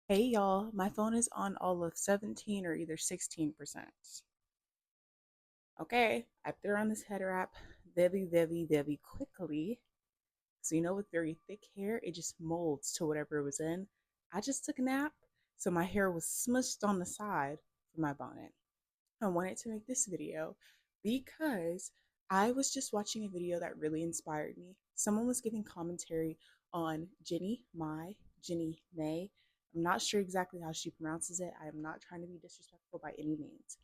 Hey y'all, my phone is on all of 17 or either 16%. Okay, I threw on this head wrap very quickly. So, with very thick hair, it just molds to whatever it was in. I just took a nap, so my hair was smushed on the side for my bonnet. I wanted to make this video because I was just watching a video that really inspired me. Someone was giving commentary on Jeannie Mai. I'm not sure exactly how she pronounces it. I am not trying to be disrespectful by any means.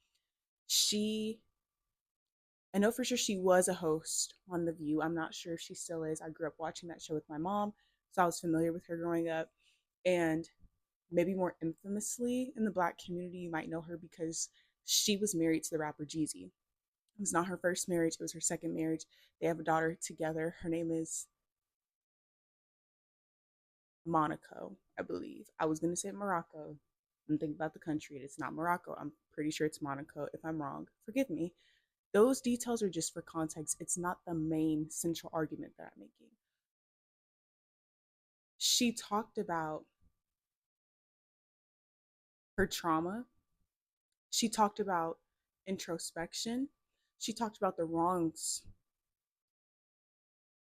She, I know for sure she was a host on The View. I'm not sure if she still is. I grew up watching that show with my mom, so I was familiar with her growing up. And maybe more infamously in the Black community, you might know her because she was married to the rapper Jeezy. It was not her first marriage, it was her second marriage. They have a daughter together. Her name is Monaco, I believe. I was going to say Morocco. I'm thinking about the country. It's not Morocco. I'm pretty sure it's Monaco. If I'm wrong, forgive me. Those details are just for context. It's not the main central argument that I'm making. She talked about her trauma. She talked about introspection. She talked about the wrongs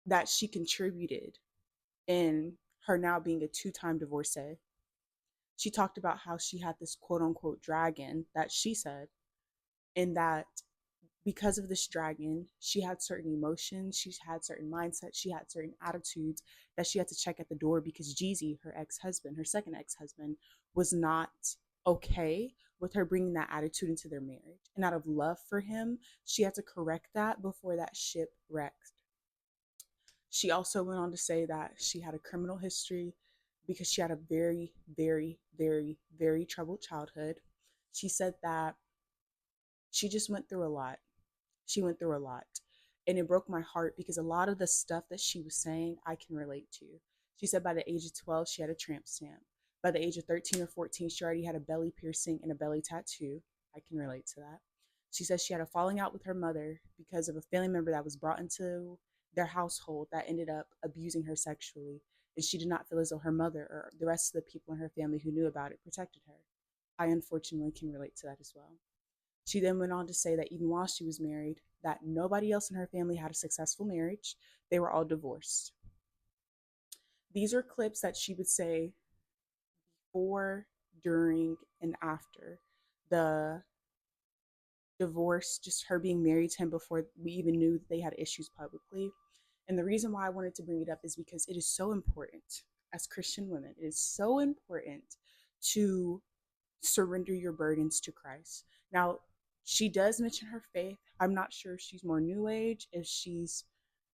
that she contributed in her now being a two-time divorcee. She talked about how she had this quote unquote dragon that she said, and that because of this dragon, she had certain emotions, she had certain mindsets, she had certain attitudes that she had to check at the door because Jeezy, her ex husband, her second ex husband, was not okay with her bringing that attitude into their marriage. And out of love for him, she had to correct that before that ship wrecked. She also went on to say that she had a criminal history because she had a very troubled childhood. She said that she just went through a lot. She went through a lot. And it broke my heart because a lot of the stuff that she was saying, I can relate to. She said by the age of 12, she had a tramp stamp. By the age of 13 or 14, she already had a belly piercing and a belly tattoo. I can relate to that. She says she had a falling out with her mother because of a family member that was brought into their household that ended up abusing her sexually. And she did not feel as though her mother or the rest of the people in her family who knew about it protected her. I unfortunately can relate to that as well. She then went on to say that even while she was married, that nobody else in her family had a successful marriage. They were all divorced. These are clips that she would say before, during, and after the divorce, just her being married to him before we even knew that they had issues publicly. And the reason why I wanted to bring it up is because it is so important as Christian women. It is so important to surrender your burdens to Christ. Now, she does mention her faith. I'm not sure if she's more New Age, if she's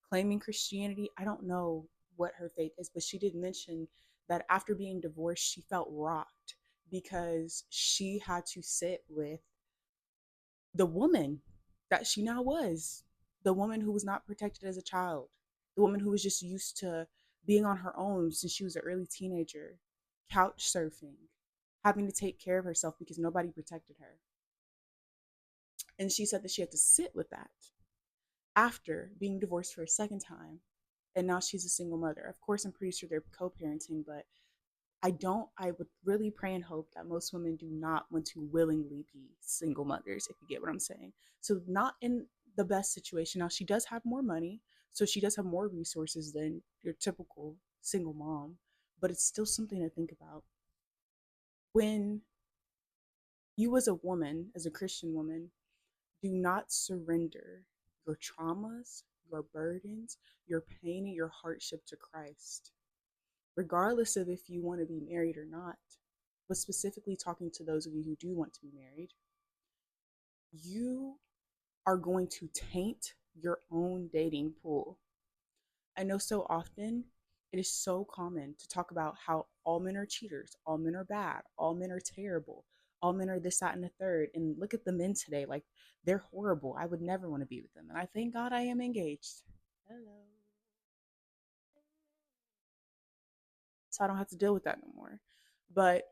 claiming Christianity. I don't know what her faith is, but she did mention that after being divorced, she felt rocked because she had to sit with the woman that she now was, the woman who was not protected as a child, the woman who was just used to being on her own since she was an early teenager, couch surfing, having to take care of herself because nobody protected her. And she said that she had to sit with that after being divorced for a second time. And now she's a single mother. Of course, I'm pretty sure they're co parenting, but I would really pray and hope that most women do not want to willingly be single mothers, if you get what I'm saying. So, not in the best situation. Now, she does have more money, so she does have more resources than your typical single mom, but it's still something to think about. When you, as a woman, as a Christian woman, do not surrender your traumas, your burdens, your pain, and your hardship to Christ, regardless of if you want to be married or not, but specifically talking to those of you who do want to be married, you are going to taint your own dating pool. I know so often it is so common to talk about how all men are cheaters, all men are bad, all men are terrible, all men are this, that, and the third. And look at the men today, like they're horrible. I would never want to be with them. And I thank God I am engaged. Hello. So I don't have to deal with that no more. But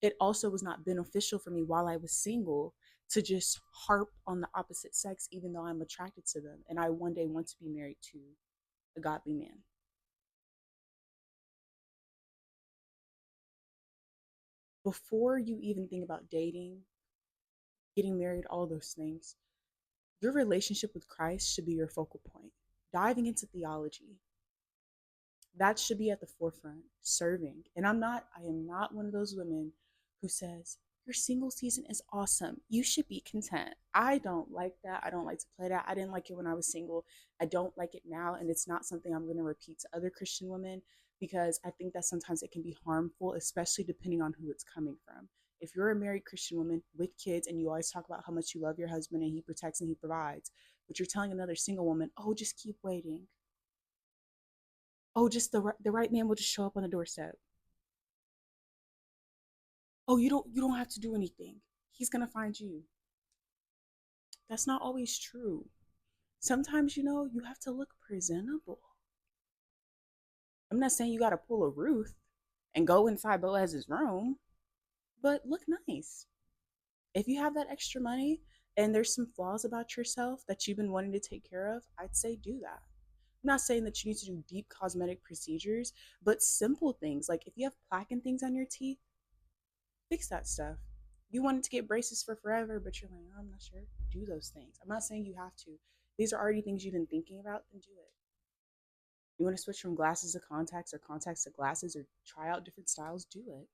it also was not beneficial for me while I was single to just harp on the opposite sex, even though I'm attracted to them. And I one day want to be married to a godly man. before you even think about dating, getting married, all those things, your relationship with Christ should be your focal point. Diving into theology, that should be at the forefront, serving. And I am not one of those women who says, your single season is awesome. You should be content. I don't like that. I don't like to play that. I didn't like it when I was single. I don't like it now. And it's not something I'm going to repeat to other Christian women because I think that sometimes it can be harmful, especially depending on who it's coming from. If you're a married Christian woman with kids and you always talk about how much you love your husband and he protects and he provides, but you're telling another single woman, oh, just keep waiting. Oh, just the right man will just show up on the doorstep. Oh, you don't have to do anything. He's gonna find you. That's not always true. Sometimes, you have to look presentable. I'm not saying you gotta pull a Ruth and go inside Boaz's room, but look nice. If you have that extra money and there's some flaws about yourself that you've been wanting to take care of, I'd say do that. I'm not saying that you need to do deep cosmetic procedures, but simple things like if you have plaque and things on your teeth, fix that stuff. You wanted to get braces for forever, but you're like, oh, I'm not sure. Do those things. I'm not saying you have to. These are already things you've been thinking about, then do it. You want to switch from glasses to contacts or contacts to glasses or try out different styles, do it.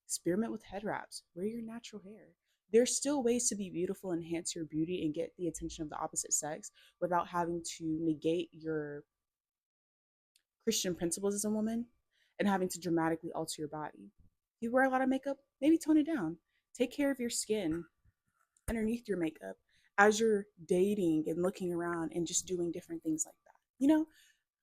Experiment with head wraps. Wear your natural hair. There's still ways to be beautiful, enhance your beauty, and get the attention of the opposite sex without having to negate your Christian principles as a woman and having to dramatically alter your body. If you wear a lot of makeup, maybe tone it down. Take care of your skin underneath your makeup as you're dating and looking around and just doing different things like that.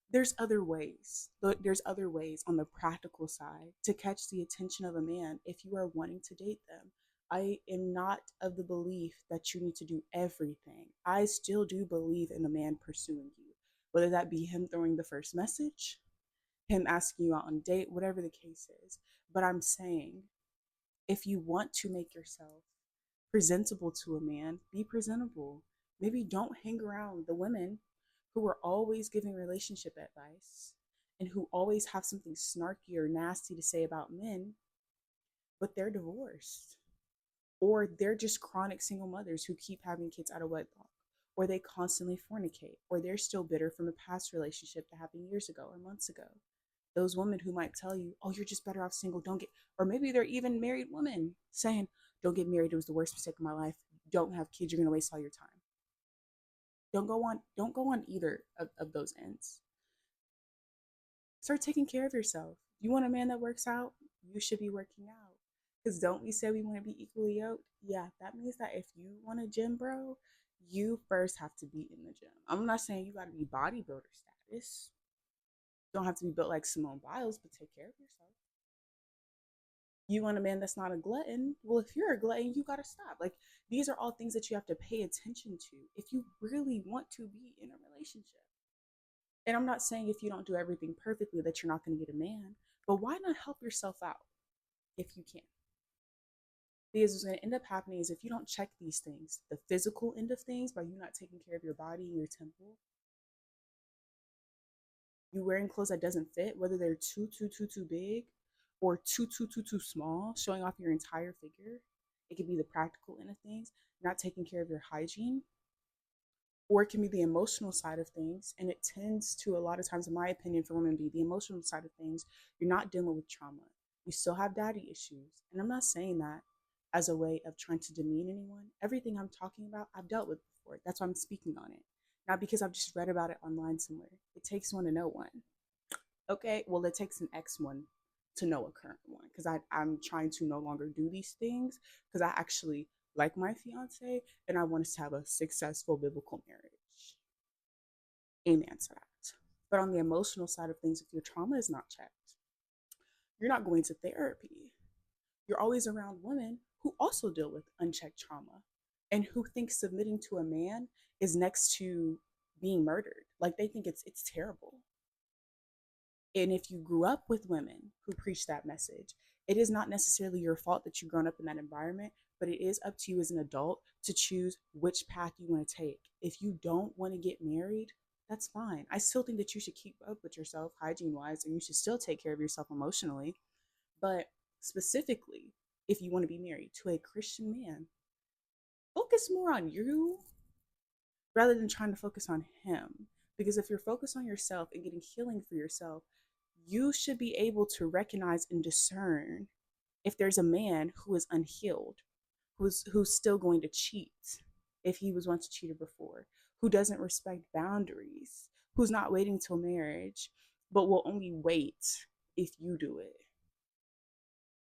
There's other ways. There's other ways on the practical side to catch the attention of a man if you are wanting to date them. I am not of the belief that you need to do everything. I still do believe in a man pursuing you, whether that be him throwing the first message, him asking you out on a date, whatever the case is. But I'm saying, if you want to make yourself presentable to a man, be presentable. Maybe don't hang around the women who are always giving relationship advice and who always have something snarky or nasty to say about men, but they're divorced. Or they're just chronic single mothers who keep having kids out of wedlock. Or they constantly fornicate. Or they're still bitter from a past relationship that happened years ago or months ago. Those women who might tell you, oh, you're just better off single, don't get, or maybe they're even married women saying, don't get married, it was the worst mistake of my life. Don't have kids, you're gonna waste all your time. Don't go on either of those ends. Start taking care of yourself. You want a man that works out, you should be working out. Because don't we say we want to be equally yoked? Yeah, that means that if you want a gym bro, you first have to be in the gym. I'm not saying you got to be bodybuilder status. You don't have to be built like Simone Biles, but take care of yourself. You want a man that's not a glutton? Well, if you're a glutton, you got to stop. Like, these are all things that you have to pay attention to if you really want to be in a relationship. And I'm not saying if you don't do everything perfectly that you're not going to get a man, but why not help yourself out if you can? Because what's going to end up happening is if you don't check these things, the physical end of things, by you not taking care of your body and your temple, you wearing clothes that doesn't fit, whether they're too big or too small, showing off your entire figure. It could be the practical end of things, not taking care of your hygiene, or it can be the emotional side of things. And it tends to, a lot of times, in my opinion, for women, be the emotional side of things. You're not dealing with trauma. You still have daddy issues. And I'm not saying that as a way of trying to demean anyone. Everything I'm talking about, I've dealt with before. That's why I'm speaking on it. Not because I've just read about it online somewhere. It takes one to know one. Okay, well, it takes an ex one to know a current one because I'm trying to no longer do these things because I actually like my fiance and I want us to have a successful biblical marriage. Amen to that. But on the emotional side of things, if your trauma is not checked, you're not going to therapy. You're always around women who also deal with unchecked trauma and who think submitting to a man is next to being murdered. Like they think it's terrible. And if you grew up with women who preach that message, it is not necessarily your fault that you've grown up in that environment, but it is up to you as an adult to choose which path you want to take. If you don't want to get married, that's fine. I still think that you should keep up with yourself hygiene wise, and you should still take care of yourself emotionally. But specifically, if you want to be married to a Christian man, focus more on you rather than trying to focus on him. Because if you're focused on yourself and getting healing for yourself, you should be able to recognize and discern if there's a man who is unhealed, who's still going to cheat if he was once a cheater before, who doesn't respect boundaries, who's not waiting till marriage, but will only wait if you do it.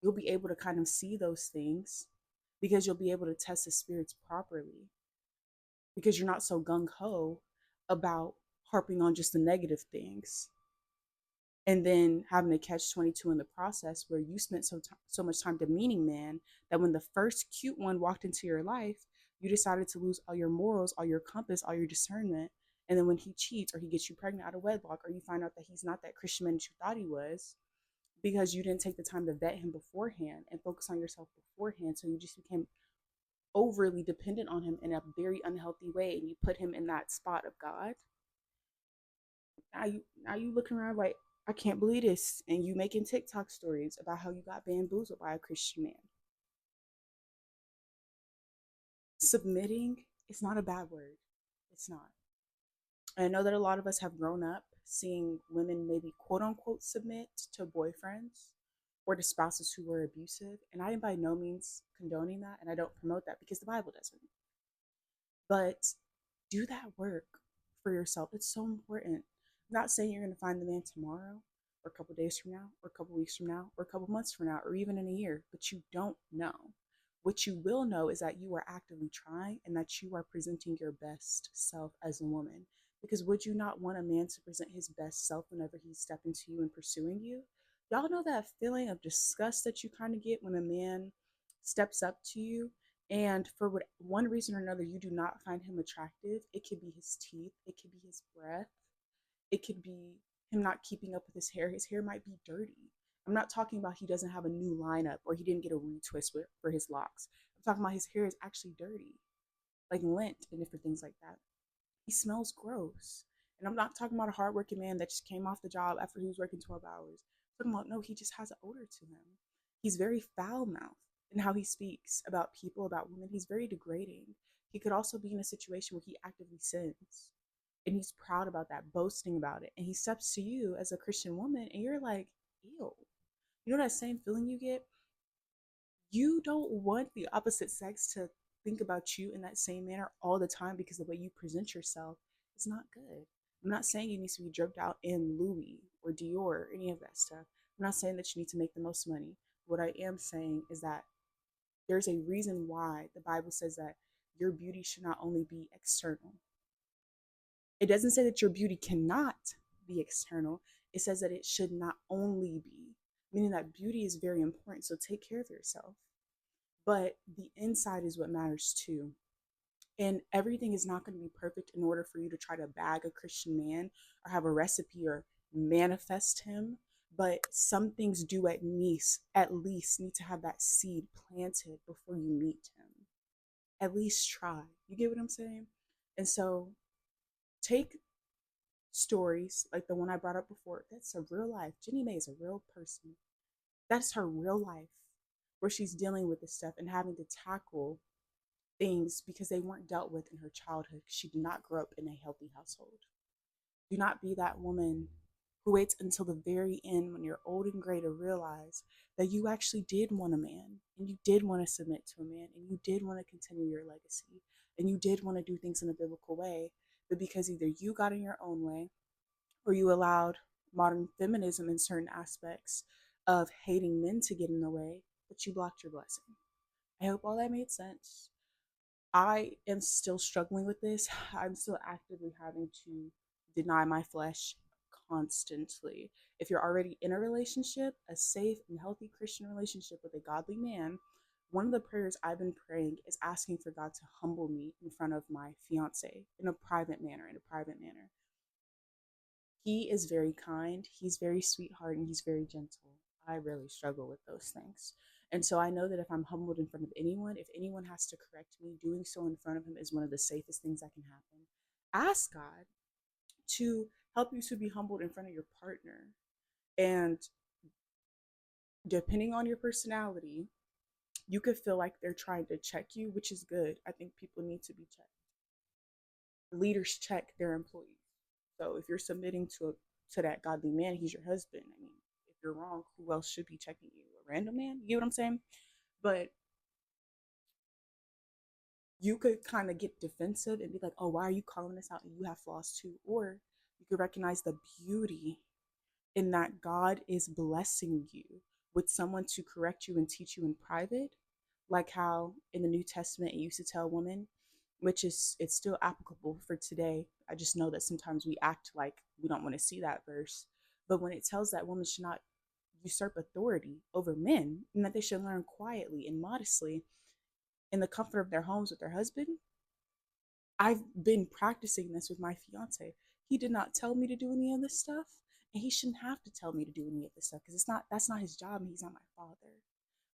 You'll be able to kind of see those things because you'll be able to test the spirits properly because you're not so gung ho about harping on just the negative things and then having to catch 22 in the process where you spent so much time demeaning man that when the first cute one walked into your life, you decided to lose all your morals, all your compass, all your discernment. And then when he cheats or he gets you pregnant out of wedlock or you find out that he's not that Christian man that you thought he was because you didn't take the time to vet him beforehand and focus on yourself beforehand, so you just became overly dependent on him in a very unhealthy way and you put him in that spot of God. Now you looking around like, I can't believe this, and you making TikTok stories about how you got bamboozled by a Christian man. Submitting is not a bad word. It's not. I know that a lot of us have grown up seeing women maybe quote unquote submit to boyfriends or to spouses who were abusive. And I am by no means condoning that, and I don't promote that because the Bible doesn't. But do that work for yourself. It's so important. I'm not saying you're going to find the man tomorrow or a couple days from now or a couple weeks from now or a couple months from now or even in a year, but you don't know. What you will know is that you are actively trying and that you are presenting your best self as a woman. Because would you not want a man to present his best self whenever he's stepping to you and pursuing you? Y'all know that feeling of disgust that you kind of get when a man steps up to you and for what one reason or another you do not find him attractive. It could be his teeth, it could be his breath, it could be him not keeping up with his hair. His hair might be dirty. I'm not talking about he doesn't have a new lineup or he didn't get a retwist for his locks. I'm talking about his hair is actually dirty, like lint and different things like that. He smells gross. And I'm not talking about a hardworking man that just came off the job after he was working 12 hours. I'm talking about, no, he just has an odor to him. He's very foul mouthed in how he speaks about people, about women. He's very degrading. He could also be in a situation where he actively sins and he's proud about that, boasting about it. And he steps to you as a Christian woman and you're like, ew. You know that same feeling you get? You don't want the opposite sex to think about you in that same manner all the time because the way you present yourself is not good. I'm not saying you need to be dripped out in Louis or Dior or any of that stuff. I'm not saying that you need to make the most money. What I am saying is that there's a reason why the Bible says that your beauty should not only be external. It doesn't say that your beauty cannot be external. It says that it should not only be, meaning that beauty is very important. So take care of yourself. But the inside is what matters too. And everything is not going to be perfect in order for you to try to bag a Christian man or have a recipe or manifest him. But some things do at least need to have that seed planted before you meet him. At least try. You get what I'm saying? And so take stories like the one I brought up before. That's a real life. Jeannie Mai is a real person. That's her real life where she's dealing with this stuff and having to tackle things because they weren't dealt with in her childhood. She did not grow up in a healthy household. Do not be that woman who waits until the very end when you're old and gray to realize that you actually did want a man and you did want to submit to a man and you did want to continue your legacy and you did want to do things in a biblical way, but because either you got in your own way or you allowed modern feminism in certain aspects of hating men to get in the way, that you blocked your blessing. I hope all that made sense. I am still struggling with this. I'm still actively having to deny my flesh constantly. If you're already in a relationship, a safe and healthy Christian relationship with a godly man, one of the prayers I've been praying is asking for God to humble me in front of my fiance in a private manner. He is very kind, he's very sweetheart, and he's very gentle. I really struggle with those things. And so I know that if I'm humbled in front of anyone, if anyone has to correct me, doing so in front of him is one of the safest things that can happen. Ask God to help you to be humbled in front of your partner. And depending on your personality, You could feel like they're trying to check you, which is good. I think people need to be checked. Leaders check their employees. So if you're submitting to that godly man, he's your husband. I mean, if you're wrong, who else should be checking you? A random man? You get what I'm saying? But you could kind of get defensive and be like, oh, why are you calling this out? And you have flaws too. Or you could recognize the beauty in that God is blessing you with someone to correct you and teach you in private, like how in the New Testament it used to tell women, which is it's still applicable for today. I just know that sometimes we act like we don't want to see that verse. But when it tells that women should not usurp authority over men and that they should learn quietly and modestly in the comfort of their homes with their husband, I've been practicing this with my fiance. He did not tell me to do any of this stuff, and he shouldn't have to tell me to do any of this stuff because it's not that's not his job and he's not my father.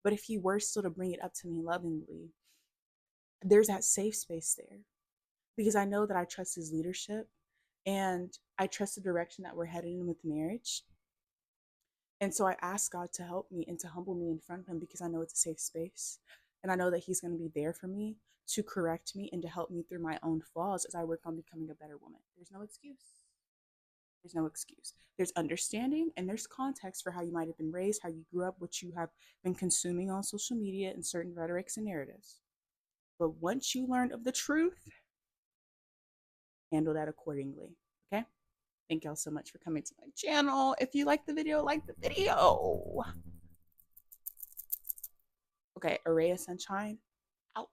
But if he were still to bring it up to me lovingly, there's that safe space there because I know that I trust his leadership and I trust the direction that we're headed in with marriage. And so I ask God to help me and to humble me in front of him because I know it's a safe space. And I know that he's going to be there for me to correct me and to help me through my own flaws as I work on becoming a better woman. There's no excuse. There's no excuse. There's understanding and there's context for how you might have been raised, how you grew up, what you have been consuming on social media and certain rhetorics and narratives. But once you learn of the truth, handle that accordingly. Okay? Thank y'all so much for coming to my channel. If you like the video. Okay, Array of Sunshine out.